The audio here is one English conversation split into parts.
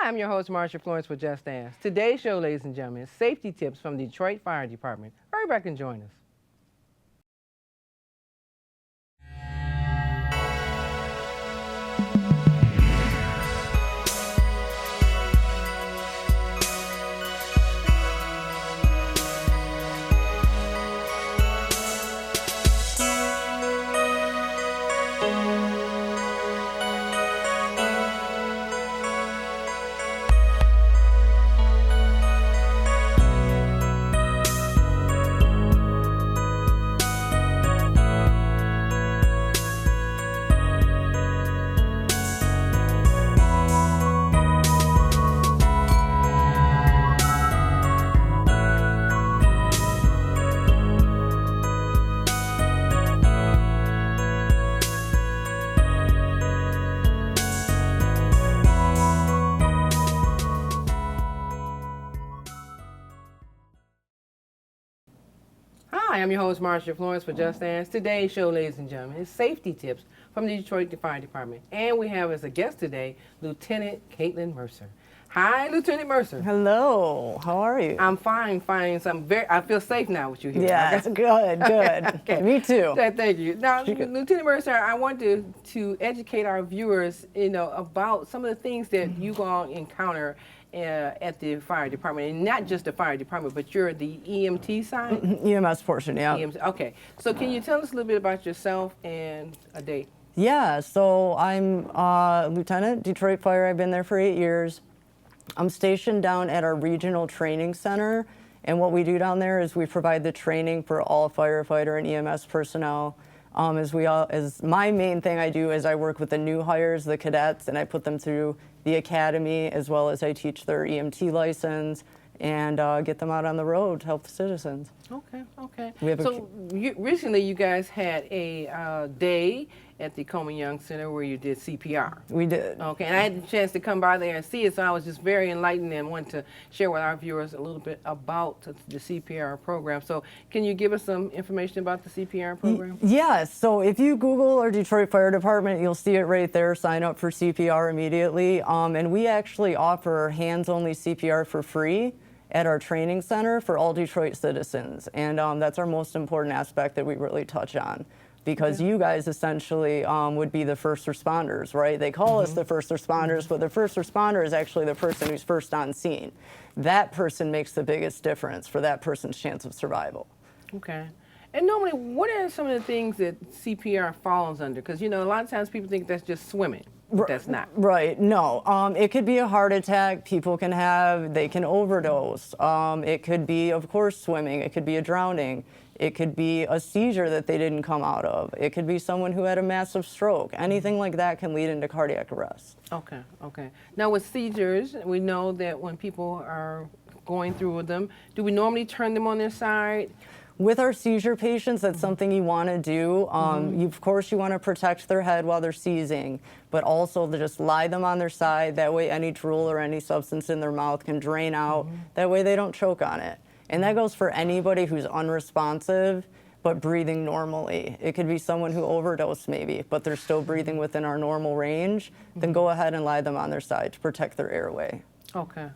Hi, I'm your host, Marcia Florence with Just Ask. Today's show, ladies and gentlemen, is safety tips from the Detroit Fire Department. Hurry back and join us. Hi, I'm your host, Marcia Florence with Just Ask. Today's show, ladies and gentlemen, is safety tips from the Detroit Fire Department. And we have as a guest today, Lieutenant Caitlin Mercer. Hi, Lieutenant Mercer. Hello, how are you? I'm fine. So I feel safe now with you here. Yes, good. Okay. Me too. Thank you. Now, Lieutenant Mercer, I want to educate our viewers, about some of the things that you all encounter at the fire department, and not just the fire department, but you're the EMT side? EMS portion, yeah. EMS, okay. So can you tell us a little bit about yourself and a date? Yeah, so I'm Lieutenant, Detroit Fire. I've been there for 8 years. I'm stationed down at our regional training center, and what we do down there is we provide the training for all firefighter and EMS personnel. As my main thing I do is I work with the new hires, the cadets, and I put them through the academy, as well as I teach their EMT license and get them out on the road to help the citizens. Okay. Recently you guys had a day at the Coleman Young Center where you did CPR. We did. Okay, and I had the chance to come by there and see it, so I was just very enlightened and wanted to share with our viewers a little bit about the CPR program. So can you give us some information about the CPR program? Yes, so if you Google our Detroit Fire Department, you'll see it right there, sign up for CPR immediately. And we actually offer hands-only CPR for free at our training center for all Detroit citizens. And that's our most important aspect that we really touch on. Because you guys essentially would be the first responders, right? They call us the first responders, but the first responder is actually the person who's first on scene. That person makes the biggest difference for that person's chance of survival. Okay. And normally, what are some of the things that CPR falls under? Because, a lot of times people think that's just swimming. But that's not. Right, no. It could be a heart attack. People they can overdose. It could be, of course, swimming. It could be a drowning. It could be a seizure that they didn't come out of. It could be someone who had a massive stroke. Anything like that can lead into cardiac arrest. Okay. Now with seizures, we know that when people are going through with them, do we normally turn them on their side? With our seizure patients, that's something you want to do. Of course, you want to protect their head while they're seizing, but also to just lie them on their side. That way any drool or any substance in their mouth can drain out. That way they don't choke on it. And that goes for anybody who's unresponsive but breathing normally. It could be someone who overdosed maybe, but they're still breathing within our normal range. Then go ahead and lie them on their side to protect their airway. Okay.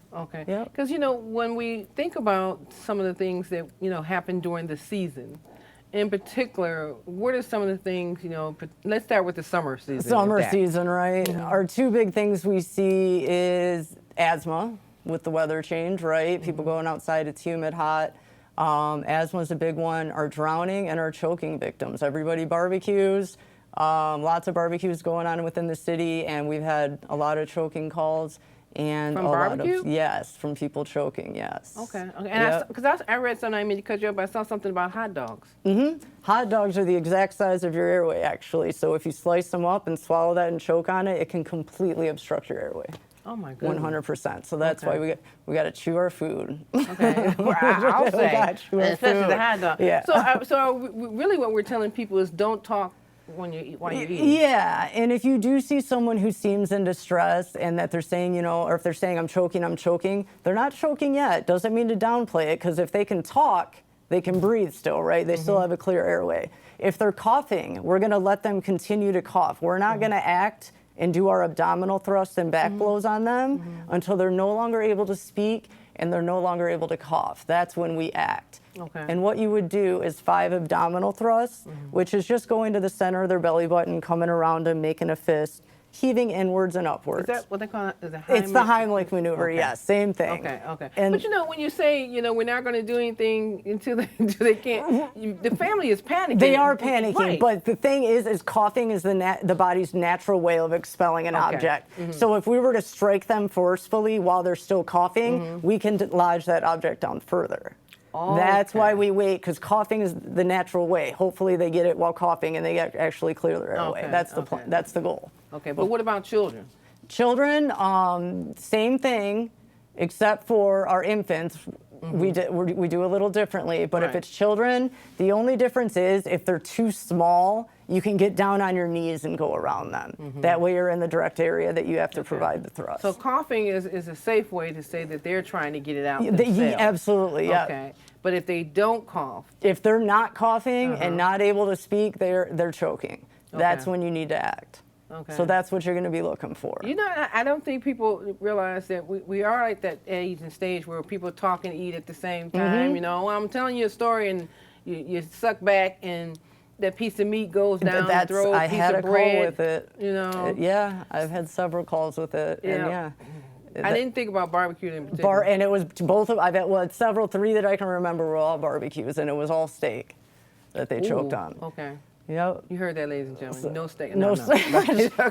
Yep. Because, when we think about some of the things that, happen during the season, in particular, what are some of the things, let's start with the summer season. Summer season, right? Our two big things we see is asthma with the weather change, right? People going outside, it's humid, hot. Asthma is a big one. Our drowning and our choking victims. Everybody barbecues. Lots of barbecues going on within the city, and we've had a lot of choking calls. And from barbecue? Yes, from people choking, yes. Okay. And because I read something, I mean to cut you up, I saw something about hot dogs. Hot dogs are the exact size of your airway, actually. So if you slice them up and swallow that and choke on it, it can completely obstruct your airway. Oh my goodness. 100%. So that's why we got to chew our food. Okay. I'll say, especially the hot dog. Yeah. So really what we're telling people is don't talk while you're eating. Yeah, and if you do see someone who seems in distress and that they're saying, or if they're saying I'm choking, they're not choking yet. Doesn't mean to downplay it, because if they can talk, they can breathe still, right? They still have a clear airway. If they're coughing, we're going to let them continue to cough. We're not going to act and do our abdominal thrusts and back blows on them until they're no longer able to speak and they're no longer able to cough. That's when we act. Okay. And what you would do is 5 abdominal thrusts, which is just going to the center of their belly button, coming around them, making a fist, heaving inwards and upwards. Is that what they call it? Is it Heimlich? It's the Heimlich maneuver, Okay. yes, same thing. Okay, okay. And But you know, when you say, you know, we're not going to do anything until they can't, the family is panicking. they are panicking, Right. but the thing is coughing is the body's natural way of expelling an object. So if we were to strike them forcefully while they're still coughing, we can lodge that object down further. That's why we wait, because coughing is the natural way. Hopefully they get it while coughing and they actually clear their airway. Okay, That's the plan. okay. That's the goal. Okay, but what about children? Children, same thing, except for our infants. We do a little differently, but if Right. it's children, the only difference is if they're too small, you can get down on your knees and go around them. That way you're in the direct area that you have to provide the thrust. So coughing is a safe way to say that they're trying to get it out themselves. Absolutely, yeah. Okay, but if they don't cough, If they're not coughing and not able to speak, they're choking. That's Okay. when you need to act. Okay. So that's what you're going to be looking for. you know, I don't think people realize that we are at that age and stage where people talk and eat at the same time. You know, I'm telling you a story and you suck back and that piece of meat goes down the throat. I piece had of a bread, call with it. You know, Yeah, I've had several calls with it. And Yeah. yeah. I didn't think about barbecue in particular. And it was both of, I've had, well, several, 3 that I can remember were all barbecues, and it was all steak that they choked Ooh, on. Okay. Yep. You heard that, ladies and gentlemen. No steak. No,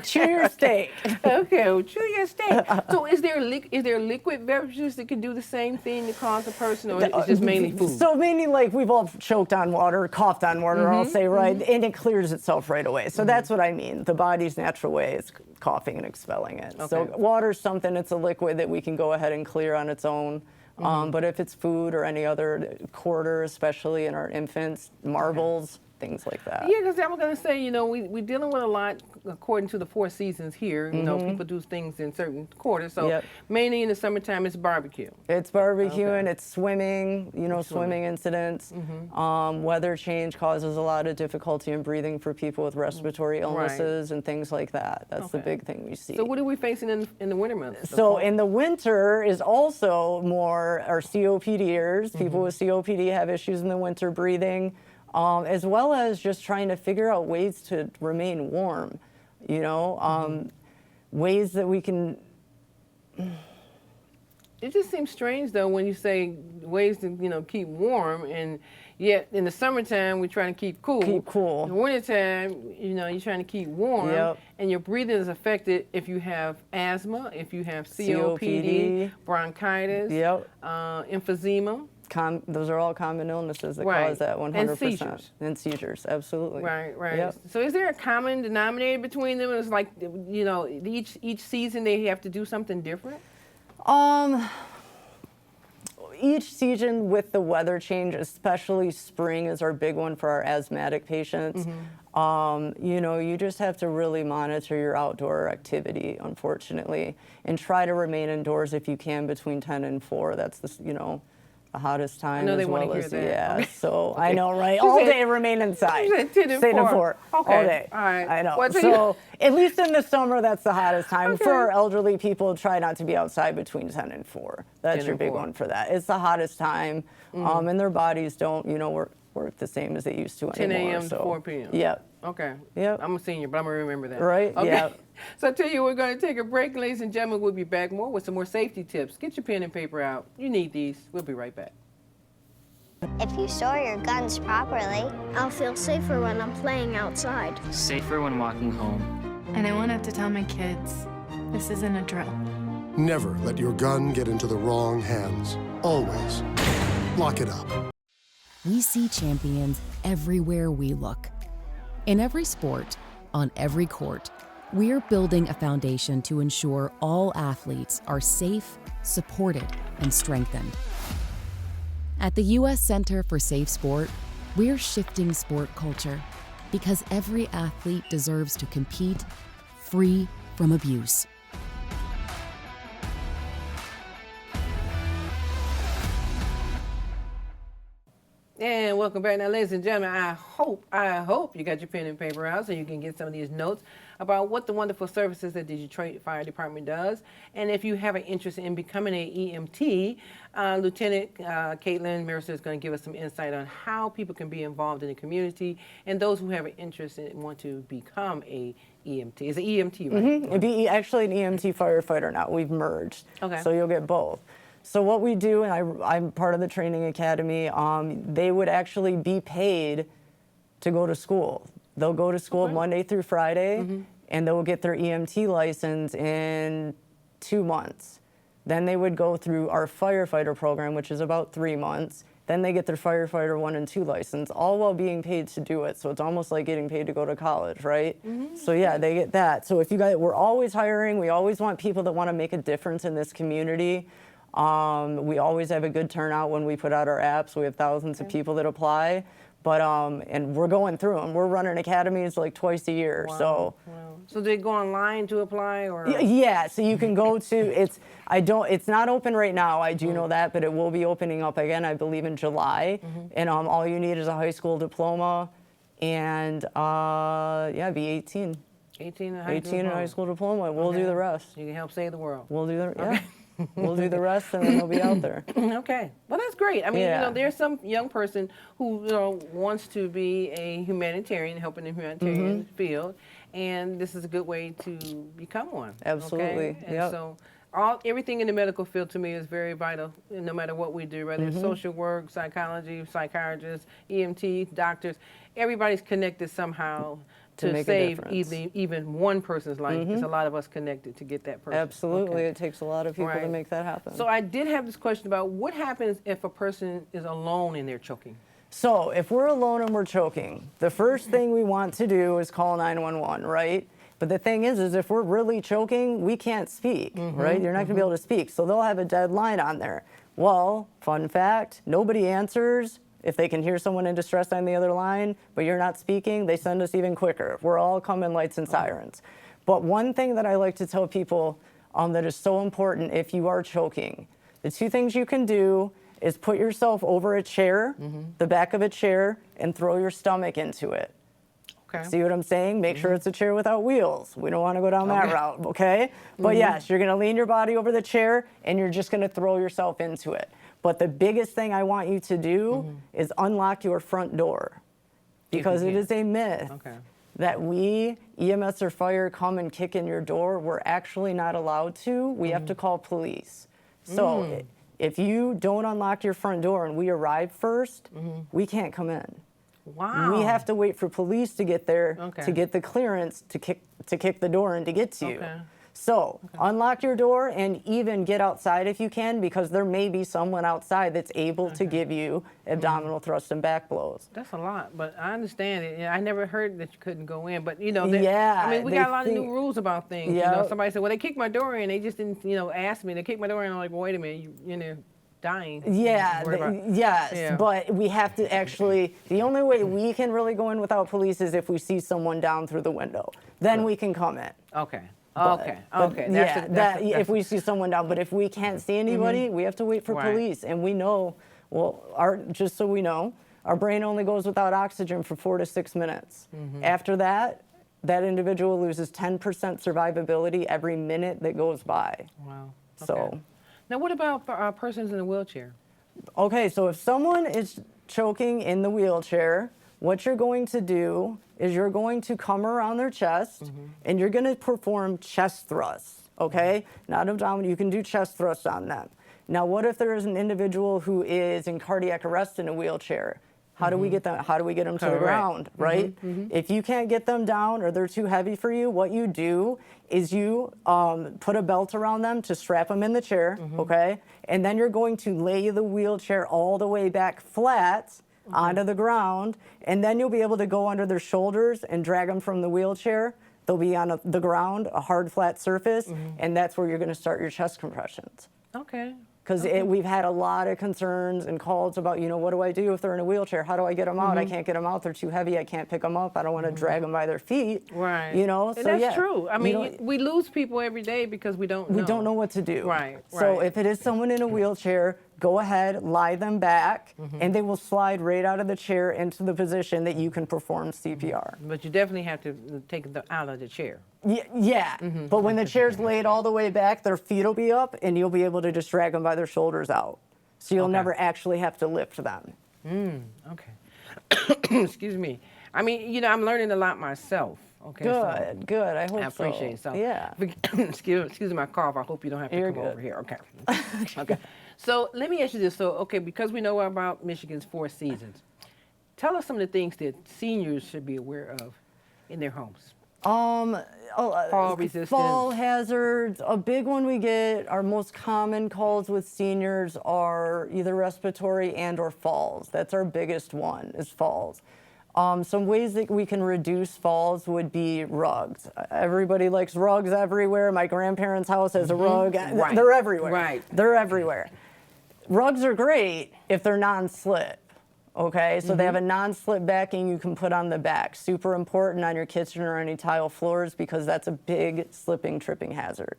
chew your steak. Okay, well, chew your steak. So is there liquid beverages that can do the same thing to cause a person, or it's just mainly food? So mainly, like, we've all choked on water, coughed on water, I'll say, right? And it clears itself right away. So that's what I mean. The body's natural way is coughing and expelling it. So Okay. water's something, it's a liquid that we can go ahead and clear on its own. But if it's food or any other quarter, especially in our infants, marbles, things like that. Yeah, because I was going to say, you know, we're dealing with a lot according to the 4 seasons here. You know, people do things in certain quarters. So Yep. mainly in the summertime, it's barbecue. It's barbecuing, Okay. it's swimming, you know, swimming incidents. Weather change causes a lot of difficulty in breathing for people with respiratory illnesses and things like that. That's the Okay. big thing we see. So what are we facing in the winter months? So in the winter is also more our COPDers. People with COPD have issues in the winter breathing, as well as just trying to figure out ways to remain warm, you know, ways that we can. It just seems strange, though, when you say ways to, you know, keep warm, and yet in the summertime we're trying to keep cool. Keep cool. In the wintertime, you know, you're trying to keep warm, Yep. and your breathing is affected if you have asthma, if you have COPD, COPD. bronchitis, Yep. emphysema. Those are all common illnesses that Right. cause that 100%. And seizures. And seizures, absolutely. Right, right. Yep. So is there a common denominator between them? It's like, you know, each season they have to do something different? Each season with the weather change, especially spring is our big one for our asthmatic patients. You know, you just have to really monitor your outdoor activity, unfortunately, and try to remain indoors if you can between 10 and 4. That's the hottest time. know as they wanna well hear as, that. Yeah, Okay. so I know, right? She All said- day remain inside. She said 10 and 10 and 4. 4. Okay. All day. All right. I know. Well, So at least in the summer, that's the hottest time. Okay. For our elderly people, try not to be outside between 10 and 4. That's 10 your and big 4. one for that. It's the hottest time, and their bodies don't, you know, work the same as they used to 10 anymore. a.m. to so. 4 p.m. Yep. Okay. Yep. I'm a senior, but I'm going to remember that. Right, Okay. yeah. So I tell you, we're going to take a break. Ladies and gentlemen, we'll be back more with some more safety tips. Get your pen and paper out. You need these. We'll be right back. If you store your guns properly, I'll feel safer when I'm playing outside. Safer when walking home. And I won't have to tell my kids, this isn't a drill. Never let your gun get into the wrong hands. Always lock it up. We see champions everywhere we look. In every sport, on every court, we're building a foundation to ensure all athletes are safe, supported, and strengthened. At the U.S. Center for Safe Sport, we're shifting sport culture because every athlete deserves to compete free from abuse. And welcome back. Now, ladies and gentlemen, I hope you got your pen and paper out so you can get some of these notes about what the wonderful services that the Detroit Fire Department does. And if you have an interest in becoming an EMT, Lieutenant Caitlin Mercer is going to give us some insight on how people can be involved in the community and those who have an interest and want to become a EMT. It's an EMT, right? Mm-hmm. It'd be actually an EMT firefighter now. We've merged. Okay. So you'll get both. So what we do, and I'm part of the training academy, they would actually be paid to go to school. They'll go to school Monday through Friday, and they'll get their EMT license in 2 months. Then they would go through our firefighter program, which is about 3 months. Then they get their firefighter 1 and 2 license, all while being paid to do it. So it's almost like getting paid to go to college, right? So yeah, they get that. So if you guys, we're always hiring. We always want people that want to make a difference in this community. We always have a good turnout when we put out our apps. We have thousands of people that apply, but and we're going through them. We're running academies like twice a year. Wow. So they go online to apply, or yeah. So you can go to it's not open right now. I do know that, but it will be opening up again, I believe, in July. And all you need is a high school diploma, and yeah, be 18. 18 and a high school diploma. We'll do the rest. You can help save the world. We'll do the yeah. We'll do the rest, and then they'll be out there. Okay. Well, that's great. I mean, Yeah. you know, there's some young person who, you know, wants to be a humanitarian, helping in the humanitarian field, and this is a good way to become one. Absolutely. Okay? And Yep. so everything in the medical field to me is very vital, no matter what we do, whether it's social work, psychology, psychiatrists, EMT, doctors. Everybody's connected somehow to make a save difference. even one person's life. There's a lot of us connected to get that person. Absolutely. Okay. It takes a lot of people to Right. make that happen. So I did have this question about what happens if a person is alone and they're choking. So if we're alone and we're choking, the first thing we want to do is call 911, right? But the thing is if we're really choking, we can't speak, right? You're not going to be able to speak. So they'll have a dead line on there. Well, fun fact, nobody answers. If they can hear someone in distress on the other line, but you're not speaking, they send us even quicker. We're all coming lights and sirens. But one thing that I like to tell people that is so important if you are choking, the 2 things you can do is put yourself over a chair, the back of a chair, and throw your stomach into it. Okay. See what I'm saying? Make sure it's a chair without wheels. We don't want to go down that route, okay? But yes, you're going to lean your body over the chair, and you're just going to throw yourself into it. But the biggest thing I want you to do is unlock your front door, because it is a myth that we, EMS or fire, come and kick in your door. We're actually not allowed to. We have to call police. So if you don't unlock your front door and we arrive first, we can't come in. Wow. We have to wait for police to get there Okay. to get the clearance to kick the door and to get to you. Okay. So unlock your door and even get outside if you can, because there may be someone outside that's able to give you abdominal thrust and back blows. That's a lot, but I understand it. Yeah, I never heard that you couldn't go in, but you know, Yeah, I mean, we they got a lot of think- new rules about things. You know, Yep. somebody said, well, they kicked my door in. They just didn't, you know, ask me. They kicked my door in. I'm like, well, wait a minute, you know, dying. Yeah, Worried about- yes, Yeah. but we have to actually, the only way we can really go in without police is if we see someone down through the window. Then we can come in. Okay. But- Okay. but Okay. If we see someone down, but if we can't see anybody, we have to wait for Right. police. And we know, well, just so we know, our brain only goes without oxygen for 4 to 6 minutes. After that, that individual loses 10% survivability every minute that goes by. Wow. So. Okay. Now, what about persons in a wheelchair? Okay, so if someone is choking in the wheelchair, what you're going to do is you're going to come around their chest and you're going to perform chest thrusts, okay? Not abdominal, you can do chest thrusts on them. Now, what if there is an individual who is in cardiac arrest in a wheelchair? How do we get them? How do we get them to the Correct. ground, right? If you can't get them down or they're too heavy for you, what you do is you put a belt around them to strap them in the chair, okay? And then you're going to lay the wheelchair all the way back flat onto the ground, and then you'll be able to go under their shoulders and drag them from the wheelchair. They'll be on the ground, a hard, flat surface, and that's where you're going to start your chest compressions. Okay. Because we've had a lot of concerns and calls about, you know, what do I do if they're in a wheelchair? How do I get them out? I can't get them out. They're too heavy. I can't pick them up. I don't want to drag them by their feet. Right. You know, And so that's yeah, true. I you mean, know, we lose people every day because we don't know. we don't know what to do. Right, So right. if it is someone in a wheelchair, go ahead, lie them back, and they will slide right out of the chair into the position that you can perform CPR. But you definitely have to take them out of the chair. Yeah, but when the chair's laid all the way back, their feet will be up, and you'll be able to just drag them by their shoulders out. So you'll never actually have to lift them. Okay. Excuse me. I mean, you know, I'm learning a lot myself. Okay. Good, good. I hope I appreciate it. So, yeah. excuse my cough. I hope you don't have to You're come good. over here. Okay. Okay. So let me ask you this. So, okay, because we know about Michigan's 4 seasons, tell us some of the things that seniors should be aware of in their homes. Fall resistance. Fall hazards. A big one we get, our most common calls with seniors are either respiratory and or falls. That's our biggest one, is falls. Some ways that we can reduce falls would be rugs. Everybody likes rugs everywhere. My grandparents' house has a rug. Right. They're everywhere. Right. They're everywhere. Rugs are great if they're non-slip. Okay, so they have a non-slip backing you can put on the back. Super important on your kitchen or any tile floors because that's a big slipping, tripping hazard.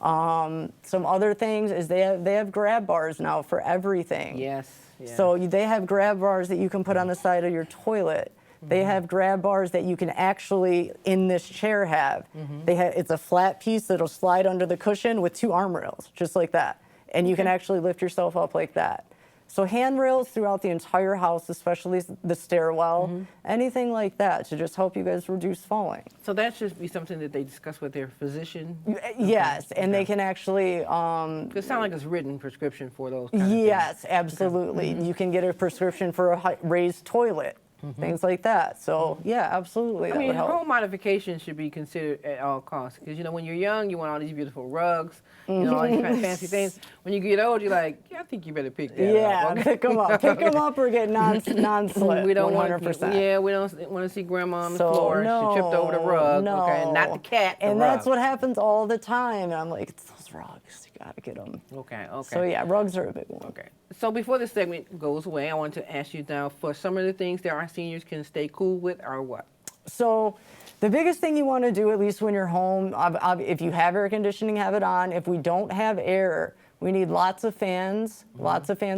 Some other things is they have grab bars now for everything. Yes. Yes. So they have grab bars that you can put on the side of your toilet. They have grab bars that you can actually, in this chair, have. It's a flat piece that'll slide under the cushion with 2 arm rails, just like that. And you can actually lift yourself up like that. So handrails throughout the entire house, especially the stairwell, anything like that to just help you guys reduce falling. So that should be something that they discuss with their physician? Yes, and they can actually... It sounds like it's written prescription for those kind of things. Yes, absolutely. You can get a prescription for a raised toilet, things like that. So yeah, absolutely, that I mean, would help. home modification should be considered at all costs because, you know, when you're young, you want all these beautiful rugs, you know, all these kind of fancy things. When you get old, you're like, yeah, I think you better pick that Yeah, up. Okay? pick them up. Pick them up or get non-slip, We don't 100%. Yeah, we don't want to see grandma on the So, floor. She tripped over the rug, no. okay, not the cat, the And rug. that's what happens all the time. And I'm like, it's those rugs. You got to get them. Okay, okay. So yeah, rugs are a big one. Okay. So before this segment goes away, I want to ask you now for some of the things that our seniors can stay cool with are what? So the biggest thing you want to do, at least when you're home, if you have air conditioning, have it on. If we don't have air, we need lots of fans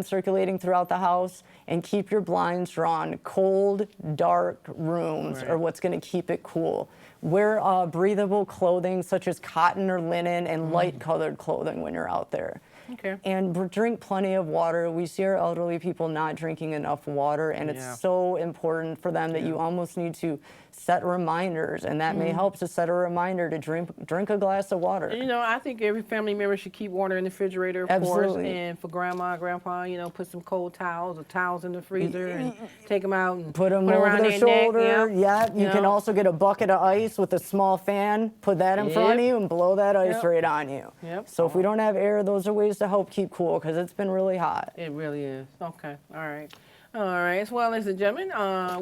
circulating throughout the house, and keep your blinds drawn. Cold, dark rooms are what's going to keep it cool. Wear breathable clothing such as cotton or linen and light colored clothing when you're out there. Okay. And drink plenty of water. We see our elderly people not drinking enough water, and it's so important for them that you almost need to set reminders, and that may help to set a reminder to drink a glass of water. You know, I think every family member should keep water in the refrigerator, of Absolutely. course, and for grandma, grandpa, you know, put some cold towels or towels in the freezer and take them out and Put them over around their shoulder. neck. Yeah, you can know. also get a bucket of ice with a small fan, put that in front of you, and blow that ice right on you. Yep. So if we don't have air, those are ways to help keep cool, because it's been really hot. It really is. Okay. All right. All right. Well, ladies and gentlemen,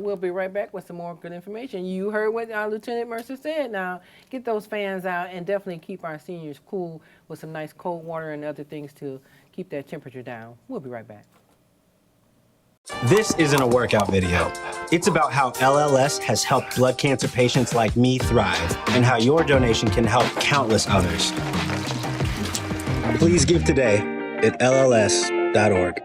we'll be right back with some more good information. You heard what Lieutenant Mercer said. Now, get those fans out and definitely keep our seniors cool with some nice cold water and other things to keep that temperature down. We'll be right back. This isn't a workout video. It's about how LLS has helped blood cancer patients like me thrive, and how your donation can help countless others. Please give today at LLS.org.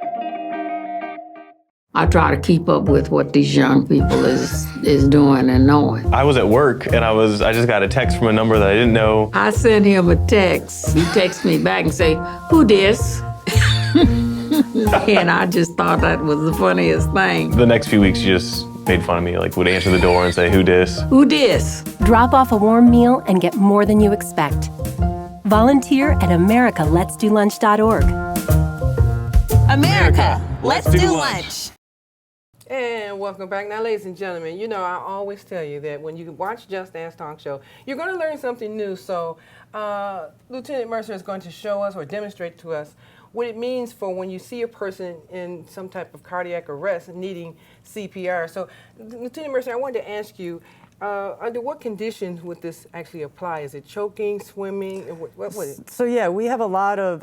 I try to keep up with what these young people is doing and knowing. I was at work and I just got a text from a number that I didn't know. I sent him a text. He texts me back and say, "Who dis?" And I just thought that was the funniest thing. The next few weeks, you just made fun of me, like would answer the door and say, "Who dis?" Who dis? Drop off a warm meal and get more than you expect. Volunteer at AmericaLet'sDoLunch.org. America, let's do lunch. And welcome back. Now, ladies and gentlemen, you know, I always tell you that when you watch Just Ask Talk Show, you're going to learn something new. So Lieutenant Mercer is going to show us or demonstrate to us what it means for when you see a person in some type of cardiac arrest needing CPR. So, Lieutenant Mercer, I wanted to ask you, under what conditions would this actually apply? Is it choking, swimming? What is it? So yeah, we have a lot of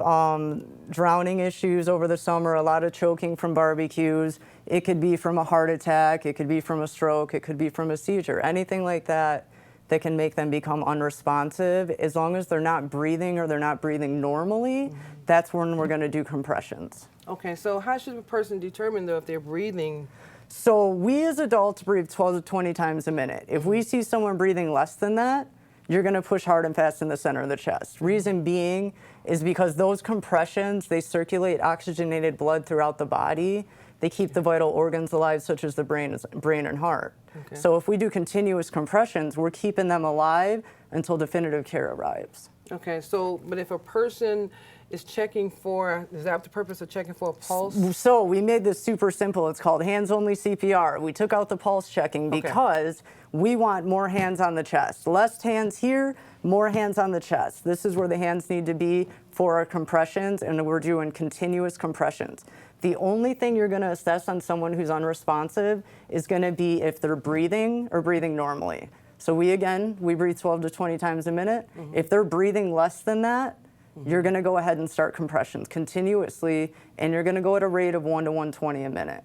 drowning issues over the summer, a lot of choking from barbecues. It could be from a heart attack, it could be from a stroke, it could be from a seizure. Anything like that that can make them become unresponsive. As long as they're not breathing or they're not breathing normally, that's when we're going to do compressions. Okay, so how should a person determine, though, if they're breathing? So we as adults breathe 12 to 20 times a minute. If we see someone breathing less than that, you're going to push hard and fast in the center of the chest. Reason being is because those compressions, they circulate oxygenated blood throughout the body. They keep the vital organs alive, such as the brain and heart. Okay. So if we do continuous compressions, we're keeping them alive until definitive care arrives. Okay, so, but if a person is checking for, is that the purpose of checking for a pulse? So we made this super simple. It's called hands-only CPR. We took out the pulse checking because we want more hands on the chest. Less hands here, more hands on the chest. This is where the hands need to be for our compressions, and we're doing continuous compressions. The only thing you're going to assess on someone who's unresponsive is going to be if they're breathing or breathing normally. So we breathe 12 to 20 times a minute. If they're breathing less than that, you're going to go ahead and start compressions continuously, and you're going to go at a rate of 1 to 120 a minute.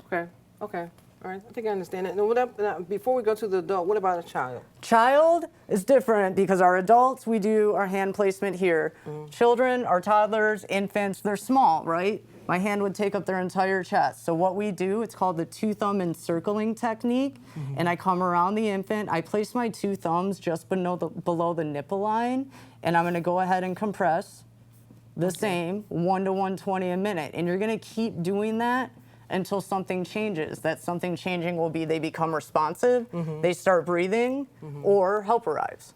Okay, okay. All right, I think I understand it. Now, before we go to the adult, what about a child? Child is different because our adults, we do our hand placement here. Children, our toddlers, infants, they're small, right? My hand would take up their entire chest. So what we do, it's called the 2-thumb encircling technique. And I come around the infant, I place my 2 thumbs just below the nipple line, and I'm gonna go ahead and compress the same 1 to 120 a minute. And you're gonna keep doing that until something changes. That something changing will be they become responsive, they start breathing, or help arrives.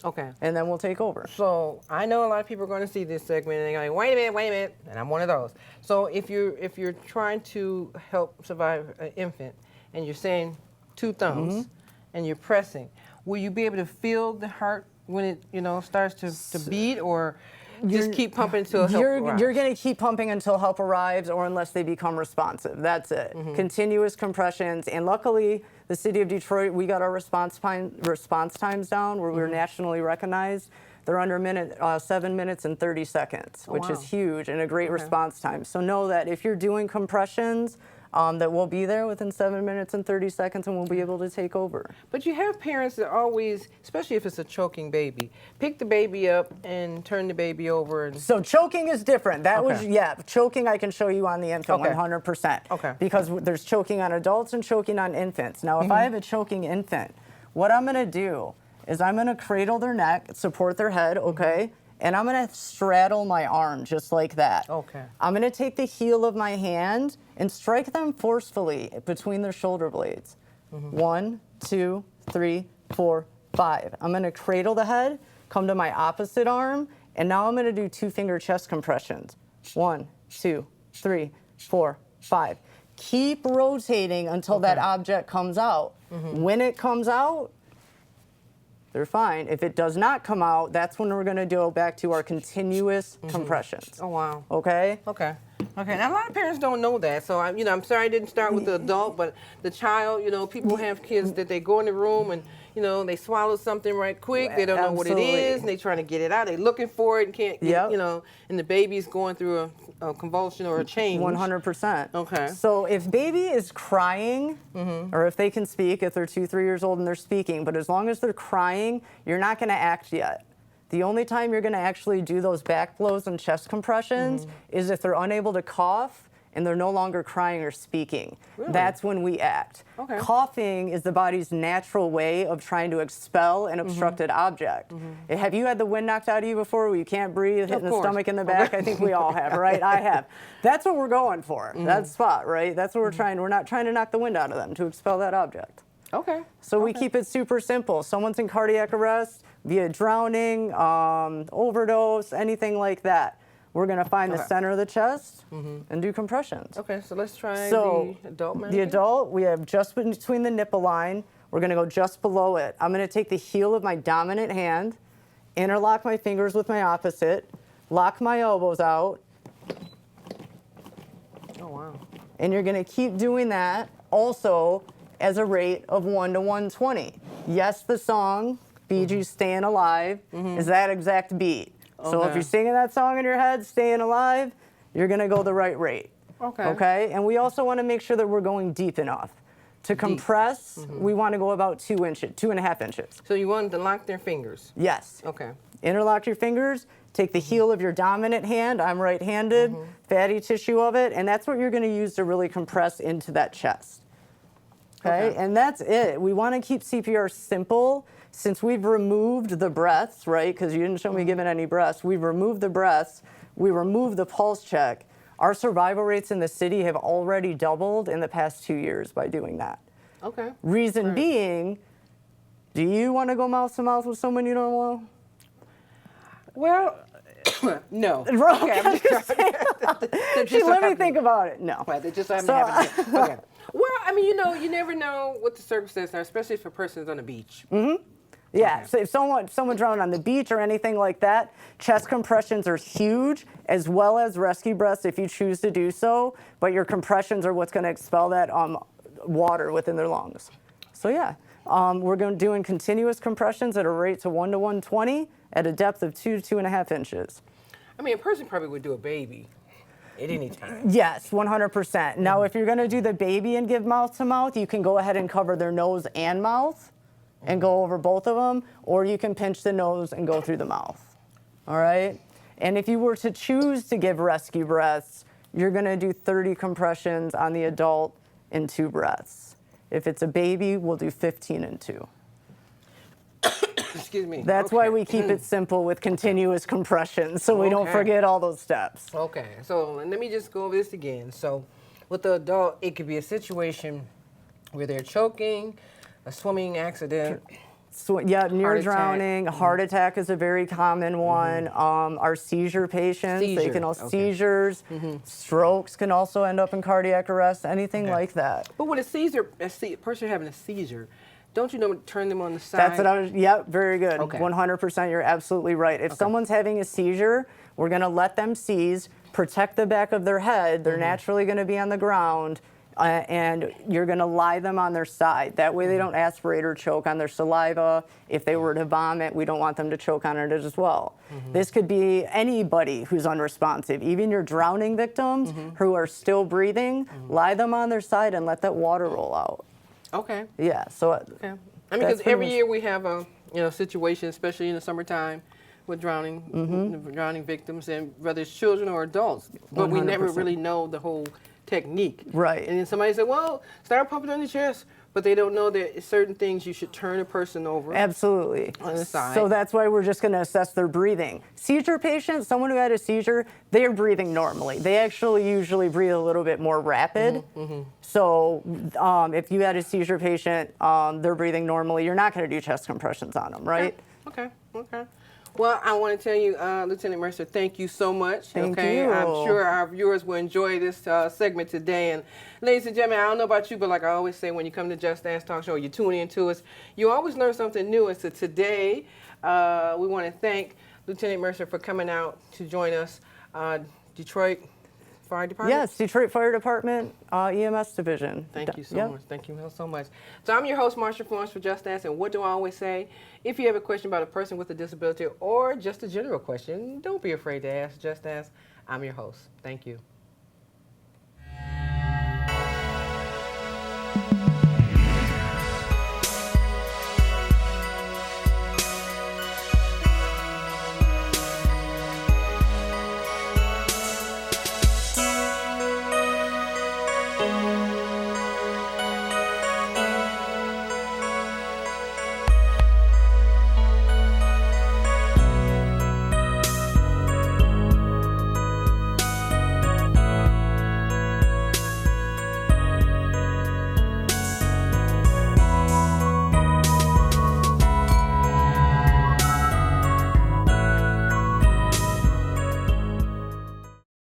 Okay. And then we'll take over. So I know a lot of people are going to see this segment and they're going, wait a minute, and I'm one of those. So if you're trying to help survive an infant and you're saying 2 thumbs and you're pressing, will you be able to feel the heart when it starts to beat, or just keep pumping until help arrives? You're going to keep pumping until help arrives, or unless they become responsive. That's it. Continuous compressions, and luckily, the city of Detroit, we got our response times down, where we were nationally recognized. They're under 7 minutes and 30 seconds, which is huge and a great response time. So know that if you're doing compressions, that we'll be there within 7 minutes and 30 seconds, and we'll be able to take over. But you have parents that always, especially if it's a choking baby, pick the baby up and turn the baby over. So choking is different. That was, choking I can show you on the infant 100%. Okay. Because there's choking on adults and choking on infants. Now, if I have a choking infant, what I'm gonna do is I'm gonna cradle their neck, support their head, and I'm gonna straddle my arm just like that. Okay. I'm gonna take the heel of my hand and strike them forcefully between their shoulder blades. 1, 2, 3, 4, 5. I'm gonna cradle the head, come to my opposite arm, and now I'm gonna do 2-finger chest compressions. 1, 2, 3, 4, 5. Keep rotating until that object comes out. When it comes out, they're fine. If it does not come out, that's when we're going to go back to our continuous compressions. Oh, wow. Okay? Okay. Okay. Now, a lot of parents don't know that. So, I'm sorry I didn't start with the adult, but the child, people have kids that they go in the room and, they swallow something right quick. They don't know what it is, and they're trying to get it out. They're looking for it and can't get, and the baby's going through a convulsion or a change. 100%. Okay. So if baby is crying, or if they can speak, if they're 2, 3 years old and they're speaking, but as long as they're crying, you're not going to act yet. The only time you're going to actually do those back blows and chest compressions is if they're unable to cough and they're no longer crying or speaking. Really? That's when we act. Okay. Coughing is the body's natural way of trying to expel an obstructed object. Have you had the wind knocked out of you before, where you can't breathe, hitting the stomach in the back? I think we all have, right? I have. That's what we're going for. That spot, right? That's what we're trying. We're not trying to knock the wind out of them, to expel that object. Okay. So we keep it super simple. Someone's in cardiac arrest, via drowning, overdose, anything like that. We're going to find the center of the chest and do compressions. Okay, so let's try the adult. The adult, we have just between the nipple line. We're going to go just below it. I'm going to take the heel of my dominant hand, interlock my fingers with my opposite, lock my elbows out. Oh, wow. And you're going to keep doing that also as a rate of 1 to 120. Yes, the song, Bee Gees Staying Alive, is that exact beat. So if you're singing that song in your head, Staying Alive, you're going to go the right rate. Okay. Okay? And we also want to make sure that we're going deep enough. To compress, we want to go about 2 inches, 2.5 inches. So you want them to lock their fingers? Yes. Okay. Interlock your fingers, take the heel of your dominant hand, I'm right-handed, fatty tissue of it, and that's what you're going to use to really compress into that chest. Okay, and that's it. We want to keep CPR simple. Since we've removed the breaths, right, because you didn't show me giving any breaths, we've removed the breaths, we removed the pulse check. Our survival rates in the city have already doubled in the past 2 years by doing that. Okay. Reason being, do you want to go mouth to mouth with someone you don't know? Well, no. Okay, I'm just let me think about it. No. Well, they just haven't happened. Okay. Well, I mean, you never know what the circumstances are, especially if a person's on the beach. Yeah, so if someone drowned on the beach or anything like that, chest compressions are huge, as well as rescue breaths if you choose to do so, but your compressions are what's going to expel that water within their lungs. So yeah, we're doing continuous compressions at a rate of 1 to 120 at a depth of 2 to 2.5 inches. I mean, a person probably would do a baby at any time. Yes, 100%. Now, if you're going to do the baby and give mouth to mouth, you can go ahead and cover their nose and mouth and go over both of them, or you can pinch the nose and go through the mouth. All right? And if you were to choose to give rescue breaths, you're going to do 30 compressions on the adult in 2 breaths. If it's a baby, we'll do 15 in 2. Excuse me. That's why we keep it simple with continuous compressions, so we don't forget all those steps. Okay, so let me just go over this again. So with the adult, it could be a situation where they're choking, a swimming accident. Near drowning. Heart attack is a very common one. Our seizure patients, they can also seizures. Strokes can also end up in cardiac arrest, anything like that. But with a person having a seizure, don't you know turn them on the side? That's what I was, very good. 100%, you're absolutely right. If someone's having a seizure, we're going to let them seize, protect the back of their head. They're naturally going to be on the ground. And you're going to lie them on their side. That way they don't aspirate or choke on their saliva. If they were to vomit, we don't want them to choke on it as well. This could be anybody who's unresponsive, even your drowning victims who are still breathing. Lie them on their side and let that water roll out. Okay. Yeah. So. Okay. I mean, because every year we have a situation, especially in the summertime, with drowning victims, and whether it's children or adults, but we never really know the whole technique. Right. And then somebody said, well, start pumping on the chest, but they don't know that certain things you should turn a person over. Absolutely. On the side. So that's why we're just going to assess their breathing. Seizure patients, someone who had a seizure, they're breathing normally. They actually usually breathe a little bit more rapid. So if you had a seizure patient, they're breathing normally, you're not going to do chest compressions on them, right? Okay. Well, I want to tell you, Lieutenant Mercer, thank you so much. Thank you. I'm sure our viewers will enjoy this segment today. And ladies and gentlemen, I don't know about you, but like I always say, when you come to Just Dance Talk Show, you tune into us, you always learn something new. And so today, we want to thank Lieutenant Mercer for coming out to join us. Detroit Fire Department? Yes, Detroit Fire Department, EMS Division. Thank you so much. Thank you so much. So I'm your host, Marsha Florence for Just Dance, and what do I always say? If you have a question about a person with a disability or just a general question, don't be afraid to ask Just Dance. I'm your host. Thank you.